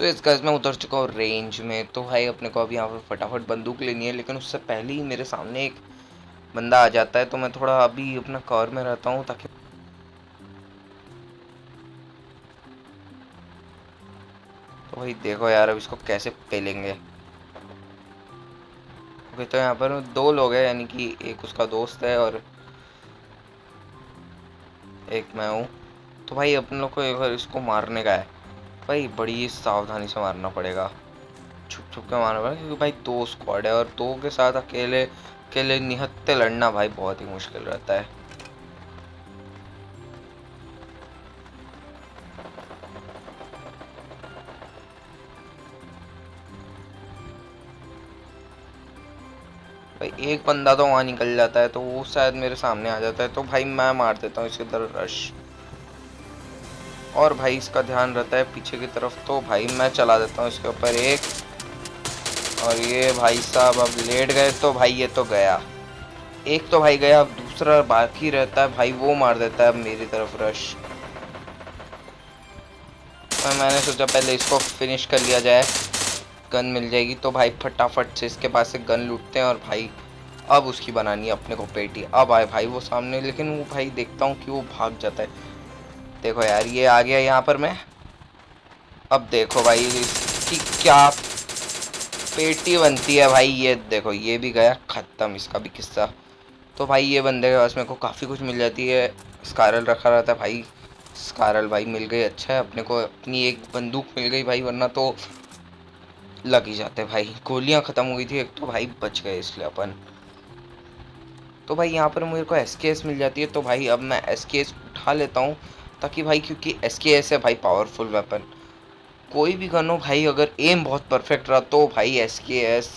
सो इस गाइस मैं उतर चुका हूँ रेंज में। तो भाई अपने को अभी यहाँ पर फटाफट बंदूक लेनी है, लेकिन उससे पहले ही मेरे सामने एक बंदा आ जाता है। तो मैं थोड़ा अभी अपना कवर में रहता हूँ ताकि तो भाई देखो यार अब इसको कैसे पेलेंगे। ओके, तो यहाँ पर दो लोग हैं, यानी कि एक उसका दोस्त है और एक मैं हूँ। तो भाई अपन लोग को एक बार इसको मारने का है। भाई बड़ी सावधानी से मारना पड़ेगा, छुप छुप के मारना पड़ेगा, क्योंकि भाई दो स्क्वाड है और दो के साथ अकेले अकेले निहत्थे लड़ना भाई बहुत ही मुश्किल रहता है। भाई एक बंदा तो वहाँ निकल जाता है, तो वो शायद मेरे सामने आ जाता है। तो भाई मैं मार देता हूँ इसके तरफ रश, और भाई इसका ध्यान रहता है पीछे की तरफ। तो भाई मैं चला देता हूँ इसके ऊपर एक, और ये भाई साहब अब लेट गए। तो भाई ये तो गया, एक तो भाई गया, अब दूसरा बाकी रहता है। भाई वो मार देता है अब मेरी तरफ रश। तो मैंने सोचा पहले इसको फिनिश कर लिया जाए, गन मिल जाएगी। तो भाई फटाफट से इसके पास से गन लूटते हैं, और भाई अब उसकी बनानी है अपने को पेटी। अब आए भाई वो सामने, लेकिन वो भाई देखता हूँ कि वो भाग जाता है। देखो यार ये आ गया यहाँ पर मैं। अब देखो भाई इसकी क्या पेटी बनती है भाई। ये देखो ये भी गया, खत्म इसका भी किस्सा। तो भाई ये बंदे के पास मेरे को काफ़ी कुछ मिल जाती है। स्कारल रखा रहता है भाई, स्कारल भाई मिल गई, अच्छा है अपने को अपनी एक बंदूक मिल गई भाई, वरना तो लग ही जाते भाई। गोलियां खत्म हो गई थी एक, तो भाई बच गए इसलिए अपन। तो भाई यहाँ पर मेरे को एसकेएस मिल जाती है। तो भाई अब मैं एसकेएस उठा लेता हूँ, ताकि भाई क्योंकि एसकेएस है भाई पावरफुल वेपन। कोई भी गन हो भाई, अगर एम बहुत परफेक्ट रहा तो भाई एसकेएस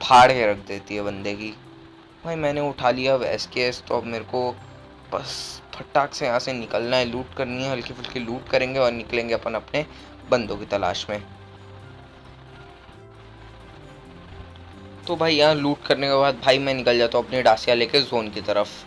फाड़ के रख देती है बंदे की। भाई मैंने उठा लिया अब एसकेएस। तो अब मेरे को बस फटाक से यहाँ से निकलना है, लूट करनी है, हल्की फुल्की लूट करेंगे और निकलेंगे अपन अपने बंदों की तलाश में। तो भाई यहाँ लूट करने के बाद भाई मैं निकल जाता हूँ अपनी डासिया लेके जोन की तरफ।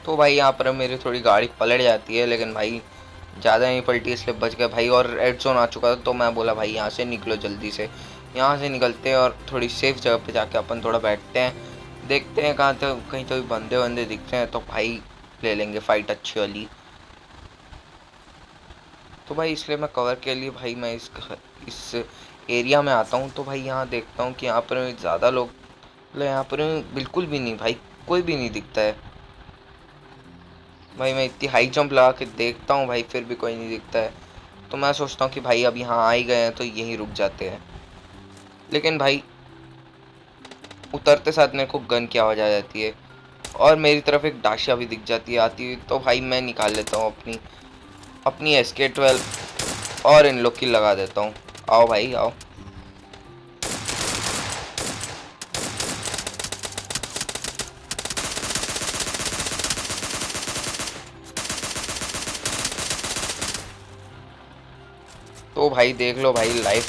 तो भाई यहाँ पर मेरी थोड़ी गाड़ी पलट जाती है, लेकिन भाई ज़्यादा नहीं पलटी इसलिए बच गए भाई। और रेड जोन आ चुका था, तो मैं बोला भाई यहाँ से निकलो जल्दी से, यहाँ से निकलते हैं और थोड़ी सेफ जगह पे जाके अपन थोड़ा बैठते हैं, देखते हैं कहाँ तक कहीं तो बंदे वंदे दिखते हैं तो भाई ले लेंगे फाइट अच्छी वाली। तो भाई इसलिए मैं कवर के लिए भाई मैं इस एरिया में आता हूँ। तो भाई यहाँ देखता हूँ कि यहाँ पर ज़्यादा लोग, मतलब यहाँ पर बिल्कुल भी नहीं भाई, कोई भी नहीं दिखता है भाई। मैं इतनी हाई जंप लगा के देखता हूँ भाई, फिर भी कोई नहीं दिखता है। तो मैं सोचता हूँ कि भाई अब यहाँ आ ही गए हैं तो यहीं रुक जाते हैं, लेकिन भाई उतरते साथ मेरे को गन की आवाज़ आ जाती है, और मेरी तरफ एक डाशिया भी दिख जाती है आती हुई। तो भाई मैं निकाल लेता हूँ अपनी अपनी SK-12 और इन लोग की लगा देता हूँ। आओ भाई आओ। तो भाई देख लो भाई लाइफ।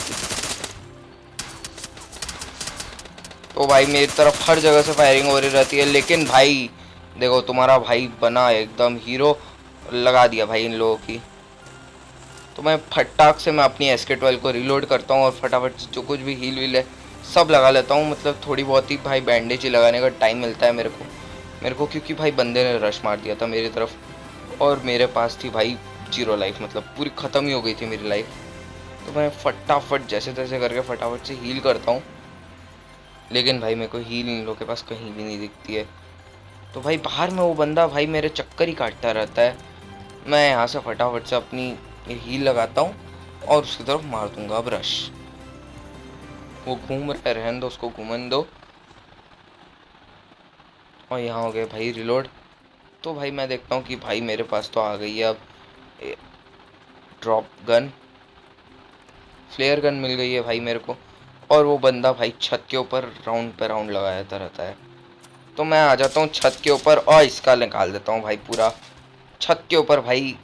तो भाई मेरी तरफ हर जगह से फायरिंग हो रही रहती है, लेकिन भाई देखो तुम्हारा भाई बना एकदम हीरो, लगा दिया भाई इन लोगों की। तो मैं फटाक से मैं अपनी SK-12 को रिलोड करता हूँ और फटाफट से जो कुछ भी हील वील है सब लगा लेता हूँ। मतलब थोड़ी बहुत ही भाई बैंडेज ही लगाने का टाइम मिलता है मेरे को क्योंकि भाई बंदे ने रश मार दिया था मेरी तरफ, और मेरे पास थी भाई 0 लाइफ, मतलब पूरी ख़त्म ही हो गई थी मेरी लाइफ। तो मैं फटाफट जैसे तैसे करके फटाफट से हील करता हूँ, लेकिन भाई मेरे को हील इन लोगों के पास कहीं भी नहीं दिखती है। तो भाई बाहर में वो बंदा भाई मेरे चक्कर ही काटता रहता है। मैं यहाँ से फटाफट से अपनी ये हील लगाता हूँ और उसकी तरफ मार दूंगा अब रश। वो घूम रहा है, रहने दो उसको घूमने दो। और यहाँ हो गए भाई रिलोड। तो भाई मैं देखता हूँ कि भाई मेरे पास तो आ गई है अब ड्रॉप गन, फ्लेयर गन मिल गई है भाई मेरे को। और वो बंदा भाई छत के ऊपर राउंड पे राउंड लगाता रहता है। तो मैं आ जाता हूँ छत के ऊपर और इसका निकाल देता हूँ भाई पूरा। छत के ऊपर भाई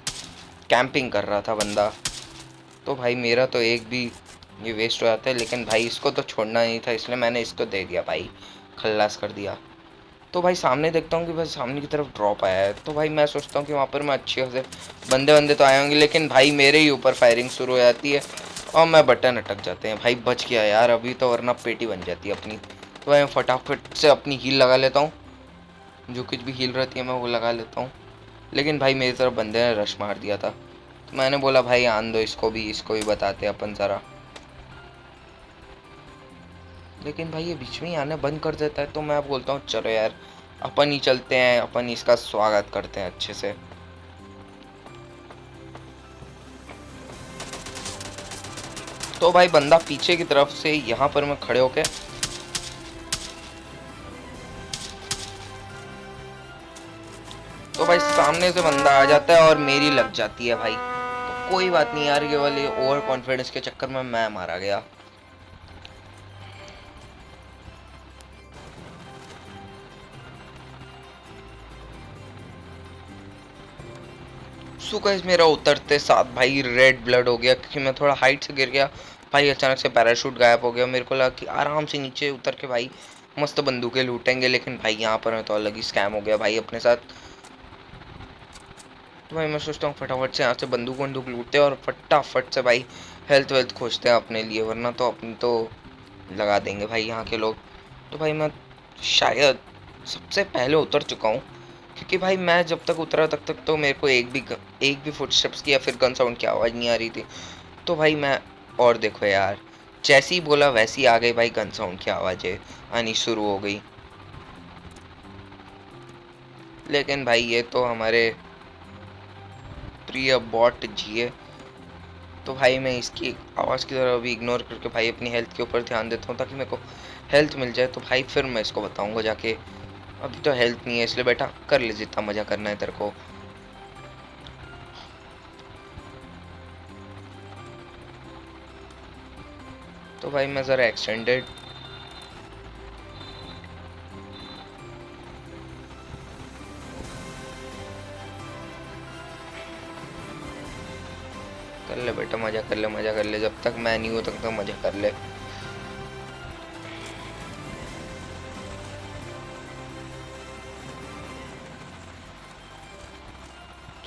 कैंपिंग कर रहा था बंदा। तो भाई मेरा तो एक भी ये वेस्ट हो जाता है, लेकिन भाई इसको तो छोड़ना नहीं था, इसलिए मैंने इसको दे दिया भाई, खल्लास कर दिया। तो भाई सामने देखता हूँ कि भाई सामने की तरफ ड्रॉप आया है। तो भाई मैं सोचता हूँ कि वहाँ पर मैं अच्छे से बंदे बंदे तो आए होंगे, लेकिन भाई मेरे ही ऊपर फायरिंग शुरू हो जाती है और मैं बटन अटक जाते हैं। भाई बच गया यार अभी तो, वरना पेटी बन जाती है अपनी। तो भाई मैं फटाफट से अपनी हील लगा लेता हूँ, जो कुछ भी हील रहती है मैं वो लगा लेता हूँ। लेकिन भाई मेरी तरफ बंदे ने रश मार दिया था। तो मैंने बोला भाई आन दो इसको भी बताते अपन ज़रा। लेकिन भाई ये बीच में ही आना बंद कर देता है। तो मैं बोलता हूँ चलो यार अपन ही चलते हैं, अपन इसका स्वागत करते हैं अच्छे से। तो भाई बंदा पीछे की तरफ से यहाँ पर मैं खड़े होके, तो भाई सामने से बंदा आ जाता है और मेरी लग जाती है भाई। तो कोई बात नहीं यार, ये वाले ओवर कॉन्फिडेंस के चक्कर में मैं मारा गया। सो गाइस मेरा उतरते साथ भाई रेड ब्लड हो गया, क्योंकि मैं थोड़ा हाइट से गिर गया भाई। अचानक से पैराशूट गायब हो गया। मेरे को लगा कि आराम से नीचे उतर के भाई मस्त बंदूकें लूटेंगे, लेकिन भाई यहाँ पर मैं तो अलग ही स्कैम हो गया भाई अपने साथ। तो भाई मैं सोचता हूँ फटाफट से यहाँ से बंदूक वंदूक लूटते हैं और फटाफट से भाई हेल्थ वेल्थ खोजते हैं अपने लिए, वरना तो अपनी तो लगा देंगे भाई यहाँ के लोग। तो भाई मैं शायद सबसे पहले उतर चुका हूँ, क्योंकि भाई मैं जब तक उतरा तब तक तो मेरे को एक भी फुटस्टेप्स की या फिर गन साउंड की आवाज़ नहीं आ रही थी। तो भाई मैं, और देखो यार जैसे ही बोला वैसे ही आ गई भाई गन साउंड की आवाज़ें आनी शुरू हो गई। लेकिन भाई ये तो हमारे प्रिय बॉट जी है। तो भाई मैं इसकी आवाज़ की तरह अभी इग्नोर करके भाई अपनी हेल्थ के ऊपर ध्यान देता हूँ, ताकि मेरे को हेल्थ मिल जाए। तो भाई फिर मैं इसको बताऊँगा जाके। अभी तो हेल्थ नहीं है, इसलिए बेटा कर ले जितना मज़ा करना है तेरे को। तो भाई मैं ज़रा एक्सटेंडेड कर ले बेटा, मज़ा कर ले मज़ा कर ले, जब तक मैं नहीं हूँ तब तक मज़ा कर ले।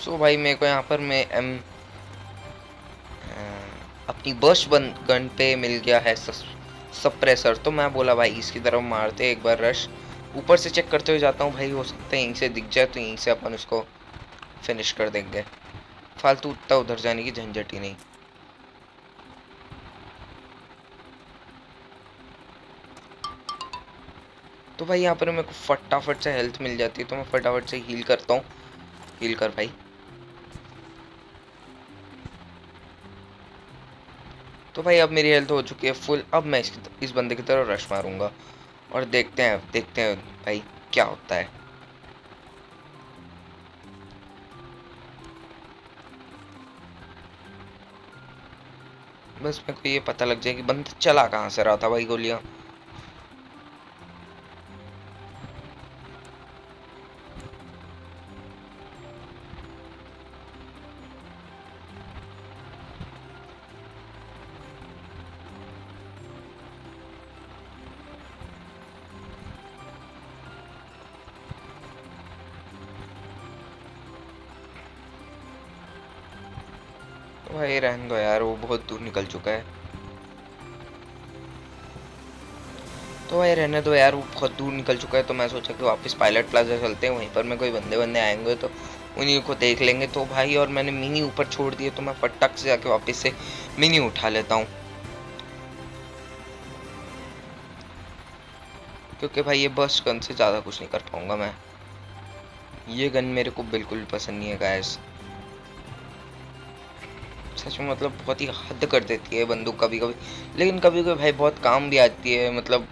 सो भाई मेरे को यहाँ पर मैं अपनी बर्स्ट गन पे मिल गया है सप्रेसर। तो मैं बोला भाई इसकी तरफ मारते एक बार रश। ऊपर से चेक करते हुए जाता हूँ भाई, हो सकता है यहीं से दिख जाए, तो यहीं से अपन उसको फिनिश कर देंगे। फालतू उतना उधर जाने की झंझट ही नहीं। तो भाई यहाँ पर मेरे को फटाफट से हेल्थ मिल जाती है, तो मैं फटाफट से हील करता हूँ। हील कर भाई। तो भाई अब मेरी हेल्थ हो चुकी है फुल। अब मैं इस बंदे की तरफ रश मारूंगा और देखते हैं भाई क्या होता है। बस मेरे को ये पता लग जाए कि बंदा चला कहाँ से रहा था भाई गोलियां। तो भाई रहने दो यार, वो बहुत दूर निकल चुका है। तो भाई रहने दो यार, वो बहुत दूर निकल चुका है। तो मैं सोचा कि वापस पायलट प्लाजा चलते हैं, वहीं पर में कोई बंदे बंदे आएंगे तो उन्हीं को देख लेंगे। तो भाई और मैंने मिनी ऊपर छोड़ दिए, तो मैं फटक से जाके वापस से मिनी उठा लेता हूँ, क्योंकि भाई ये बस गन से ज़्यादा कुछ नहीं कर पाऊंगा मैं। ये गन मेरे को बिल्कुल भी पसंद नहीं है गाइस, सच में। मतलब बहुत ही हद कर देती है बंदूक कभी कभी, लेकिन कभी कभी भाई बहुत काम भी आती है। मतलब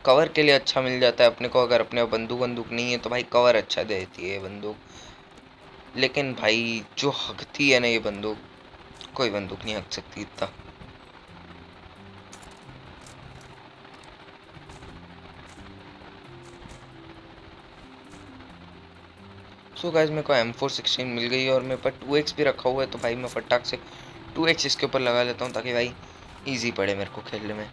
कवर के लिए अच्छा मिल जाता है अपने को। अगर अपने बंदूक बंदूक नहीं है तो भाई कवर अच्छा देती है बंदूक। लेकिन भाई जो हकती है ना ये बंदूक, कोई बंदूक नहीं हक सकती इतना। सो गाइस मेरे को M416 मिल गई है और मेरे पास 2x भी रखा हुआ है, तो भाई मैं फटाक से 2x इसके ऊपर लगा लेता हूँ ताकि भाई इजी पड़े मेरे को खेलने में।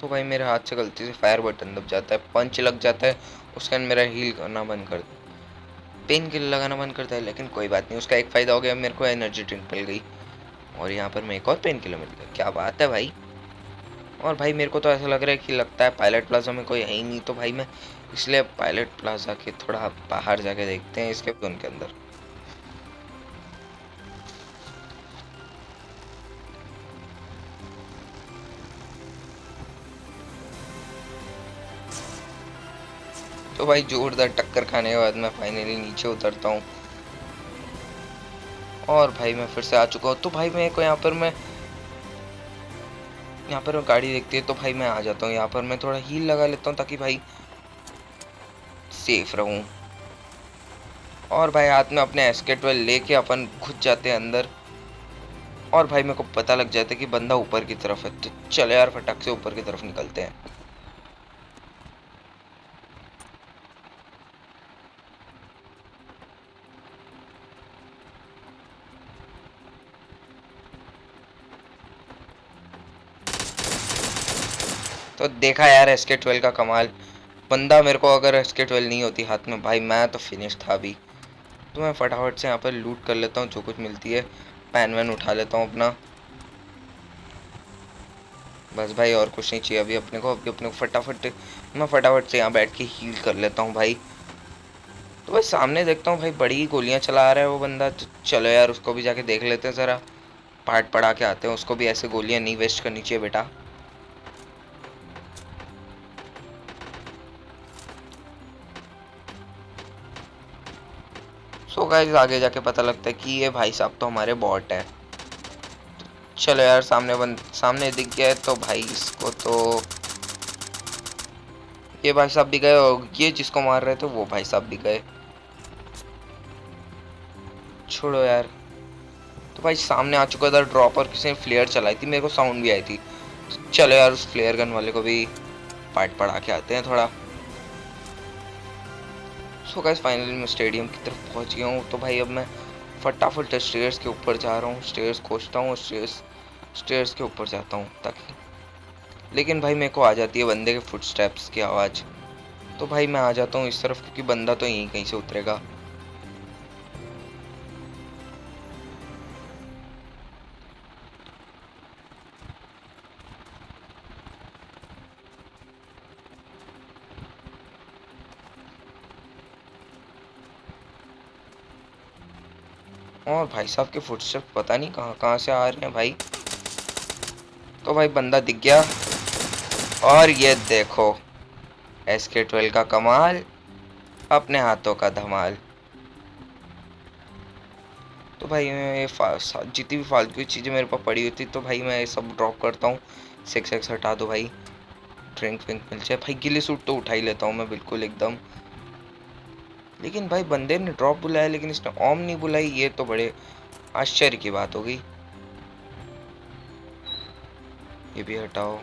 तो भाई मेरे हाथ से गलती से फायर बटन दब जाता है, पंच लग जाता है, उसके बाद मेरा हील करना बंद कर, पेन किलर लगाना बंद करता है। लेकिन कोई बात नहीं, उसका एक फ़ायदा हो गया, मेरे को एनर्जी ड्रिंक मिल गई और यहाँ पर मैं एक और पेन किलर मिल गया। क्या बात है भाई। और भाई मेरे को तो ऐसा लग रहा है कि लगता है पायलट प्लाजा में कोई है ही नहीं, तो भाई मैं इसलिए पायलट प्लाजा के थोड़ा बाहर जाके देखते हैं इसके जोन के अंदर। तो भाई जोरदार टक्कर खाने के बाद मैं फाइनली नीचे उतरता हूँ और भाई मैं फिर से आ चुका हूँ। तो भाई मेरे को यहाँ पर गाड़ी देखती है, तो भाई मैं आ जाता हूँ। यहाँ पर मैं थोड़ा हील लगा लेता हूँ ताकि भाई सेफ रहूँ। और भाई हाथ में अपने SK-12 लेके अपन घुस जाते हैं अंदर और भाई मेरे को पता लग जाता है कि बंदा ऊपर की तरफ है, तो चले यार फटाक से ऊपर की तरफ निकलते हैं। तो देखा यार SK-12 का कमाल, बंदा मेरे को अगर SK-12 नहीं होती हाथ में भाई मैं तो फिनिश था अभी। तो मैं फटाफट से यहाँ पर लूट कर लेता हूँ जो कुछ मिलती है, पैन वैन उठा लेता हूँ अपना। बस भाई और कुछ नहीं चाहिए अभी अपने को, मैं फटाफट से यहाँ बैठ के हील कर लेता हूँ भाई। तो भाई सामने देखता हूँ भाई बड़ी ही गोलियाँ चला रहा है वो बंदा, तो चलो यार उसको भी जाके देख लेते हैं ज़रा, पार्ट पढ़ा के आते हैं उसको भी। ऐसे गोलियाँ नहीं वेस्ट करनी चाहिए बेटा। सो गाइस आगे जाके पता लगता है कि ये भाई साहब तो हमारे बॉट है। चलो यार सामने दिख गया है, तो भाई इसको तो, ये भाई साहब भी गए और ये जिसको मार रहे थे वो भाई साहब भी गए। छोड़ो यार। तो भाई सामने आ चुका था ड्रॉप और किसी ने फ्लेयर चलाई थी, मेरे को साउंड भी आई थी। तो चलो यार उस फ्लेयर गन वाले को भी पार्ट पढ़ा के आते हैं थोड़ा। सो गाइस फाइनली मैं स्टेडियम की तरफ पहुंच गया हूँ। तो भाई अब मैं फटाफट स्टेयर्स के ऊपर जा रहा हूँ, स्टेयर्स खोजता हूँ, स्टेयर्स के ऊपर जाता हूँ ताकि, लेकिन भाई मेरे को आ जाती है बंदे के फुटस्टेप्स की आवाज़। तो भाई मैं आ जाता हूँ इस तरफ क्योंकि बंदा तो यहीं कहीं से उतरेगा। और भाई साहब के फुटस्टेप्स पता नहीं कहाँ कहाँ से आ रहे हैं भाई। तो भाई बंदा दिख गया और ये देखो SK-12 का कमाल, अपने हाथों का धमाल। तो भाई मैं जितनी भी फालतू की चीज़ें मेरे पास पड़ी होती तो भाई मैं ये सब ड्रॉप करता हूँ। 6x हटा दो भाई, ड्रिंक विंक मिल जाए भाई, गिली सूट तो उठा ही लेता हूँ मैं बिल्कुल एकदम। लेकिन भाई बंदे ने ड्रॉप बुलाया लेकिन इसने ओम नहीं बुलाई, ये तो बड़े आश्चर्य की बात हो गई। ये भी हटाओ।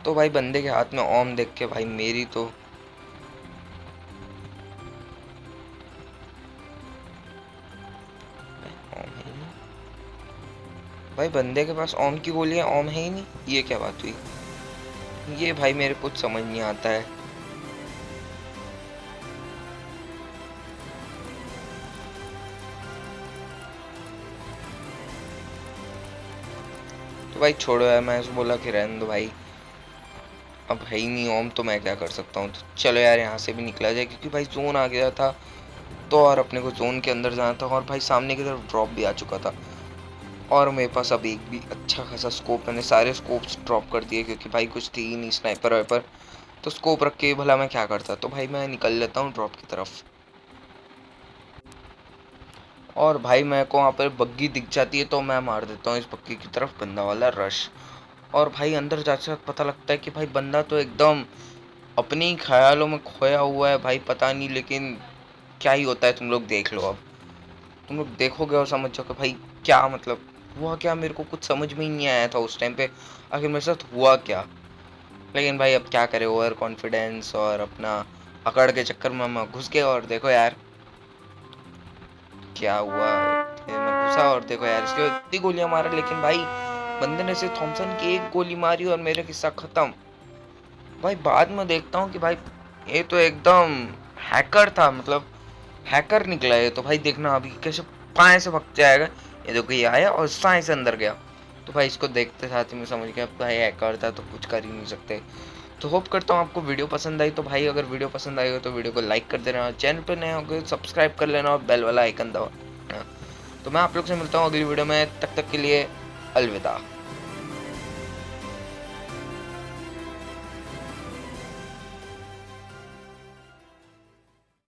तो भाई बंदे के हाथ में ओम देख के भाई मेरी तो, ओम है ही नहीं भाई, बंदे के पास ओम की गोलियां, ओम है ही नहीं, ये क्या बात हुई। ये भाई मेरे कुछ समझ नहीं आता है। तो भाई छोड़ो यार, मैं ऐसे बोला कि रहने दो भाई, अब है ही नहीं ओम तो मैं क्या कर सकता हूँ। तो चलो यार यहाँ से भी निकला जाए क्योंकि भाई जोन आ गया था, तो और अपने को जोन के अंदर जाना था और भाई सामने की तरफ ड्रॉप भी आ चुका था। और मेरे पास अब एक भी अच्छा खासा स्कोप, मैंने सारे स्कोप्स ड्रॉप कर दिए क्योंकि भाई कुछ थी ही नहीं स्नाइपर वाइपर, तो स्कोप रख के भला मैं क्या करता। तो भाई मैं निकल लेता हूँ ड्रॉप की तरफ। और भाई मेरे को वहाँ पर बग्गी दिख जाती है तो मैं मार देता हूँ इस बग्गी की तरफ, बंदा वाला रश। और भाई अंदर जाते वक्त पता लगता है कि भाई बंदा तो एकदम अपने ही ख्यालों में खोया हुआ है भाई, पता नहीं लेकिन क्या ही होता है तुम लोग देख लो। अब तुम लोग देखोगे और समझ जाओगे भाई क्या मतलब हुआ क्या। मेरे को कुछ समझ में ही नहीं आया था उस टाइम पे आखिर मेरे साथ हुआ क्या। लेकिन भाई अब क्या करे, ओवर कॉन्फिडेंस और अपना अकड़ के चक्कर में मैं घुस गया। और देखो यार क्या हुआ, मैं घुसा और देखो यार इसके बाद इतनी गोलियां मारा, लेकिन भाई बंदे ने से थॉमसन की एक गोली मारी और मेरा किस्सा खत्म। भाई बाद में देखता हूँ कि भाई ये तो एकदम हैकर था, मतलब हैकर निकला है। तो भाई देखना अभी कैसे पाए से भग जाएगा। ये देखो ये आया और साए से अंदर गया। तो भाई इसको देखते साथ ही मैं समझ गया भाई हैकर था तो कुछ कर ही नहीं सकते। तो होप करता हूँ आपको वीडियो पसंद आई। तो भाई अगर वीडियो पसंद आई हो तो वीडियो को लाइक कर देना, चैनल पर नए हो सब्सक्राइब कर लेना और बेल वाला आइकन दबाना। तो मैं आप लोग से मिलता हूँ अगली वीडियो में, तब तक के लिए अलविदा।